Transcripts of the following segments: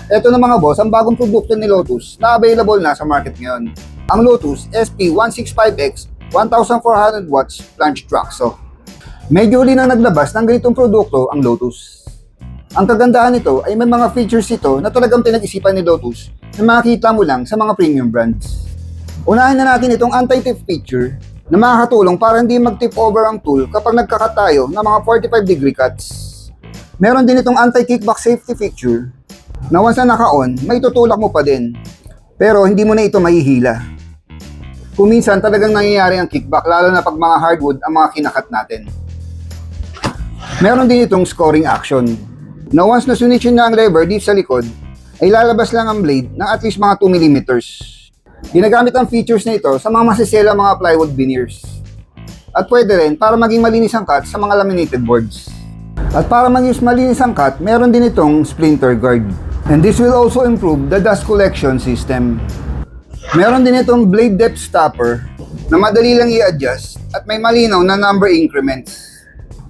Ito na mga boss, ang bagong produkto ni Lotus na available na sa market ngayon. Ang Lotus SP165X 1400 watts plunge traxo. Medyo huli na naglabas ng ganitong produkto ang Lotus. Ang kagandahan nito ay may mga features ito na talagang pinag-isipan ni Lotus na makikita mo lang sa mga premium brands. Unahin na natin itong anti-tip feature na makakatulong para hindi mag-tip over ang tool kapag nagkakat tayo ng mga 45-degree cuts. Meron din itong anti-kickback safety feature na once na naka-on, may tutulak mo pa din. Pero hindi mo na ito mahihila. Kung minsan talagang nangyayari ang kickback, lalo na pag mga hardwood ang mga kinakat natin. Meron din itong scoring action na once na sunisyon na ang lever dito sa likod, ay lalabas lang ang blade ng at least mga 2 mm. Ginagamit ang features na ito sa mga masisela mga plywood veneers. At pwede rin para maging malinis ang cut sa mga laminated boards. At para maging malinis ang cut, meron din itong splinter guard. And this will also improve the dust collection system. Meron din itong blade depth stopper na madali lang i-adjust at may malinaw na number increments.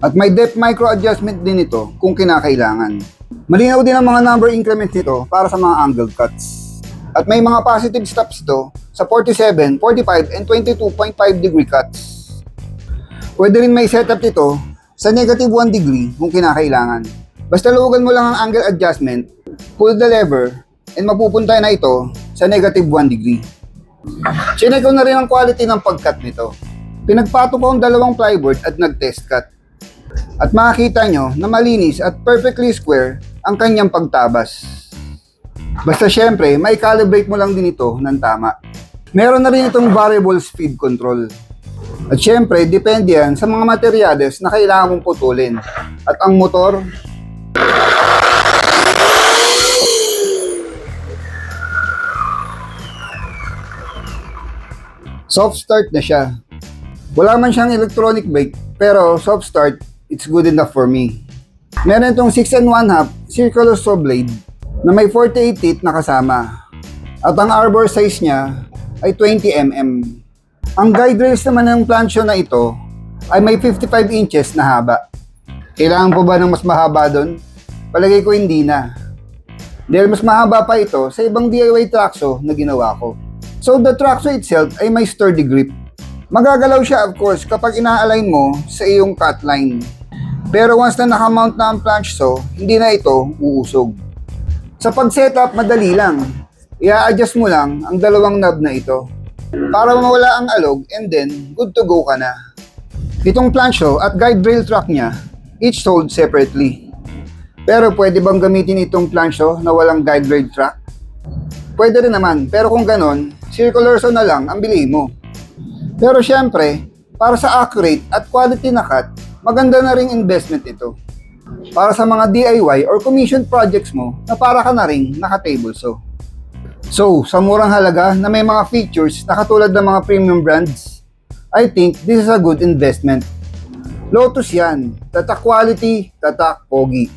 At may depth micro adjustment din ito kung kinakailangan. Malinaw din ang mga number increments nito para sa mga angled cuts. At may mga positive stops ito sa 47, 45, and 22.5 degree cuts. Pwede rin may setup ito sa negative 1 degree kung kinakailangan. Basta luwagan mo lang ang angle adjustment, pull the lever, and mapupunta na ito sa negative 1 degree. Chinek ko na rin ang quality ng pag-cut nito. Pinagpato ko ang dalawang plyboard at nag-test cut. At makikita nyo na malinis at perfectly square ang kanyang pagtabas. Basta syempre, may calibrate mo lang din ito ng tama. Meron na rin itong variable speed control. At syempre, depende yan sa mga materyales na kailangan mong putulin. At ang motor, soft start na siya. Wala man siyang electronic brake, pero soft start, it's good enough for me. Meron itong 6 1/2 circular saw blade na may 48 teeth na kasama. At ang arbor size niya ay 20 mm. Ang guide rails naman ng plancho na ito ay may 55 inches na haba. Kailangan po ba ng mas mahaba doon? Palagay ko hindi na. Dahil mas mahaba pa ito sa ibang DIY traxo na ginawa ko. So the traxo itself ay may sturdy grip. Magagalaw siya of course kapag ina-align mo sa iyong cut line. Pero once na nakamount na ang planch saw, hindi na ito uusog. Sa pag-setup, madali lang. I-adjust mo lang ang dalawang knob na ito para mawala ang alog and then good to go ka na. Itong planch saw at guide rail track niya, each sold separately. Pero pwede bang gamitin itong planch saw na walang guide rail track? Pwede rin naman, pero kung ganon, circular saw na lang ang bilhin mo. Pero syempre, para sa accurate at quality na cut, maganda na ring investment ito. Para sa mga DIY or commission projects mo na para ka na ring naka-table saw. So, sa murang halaga na may mga features na katulad ng mga premium brands, I think this is a good investment. Lotus yan, tatak quality, tatak pogi.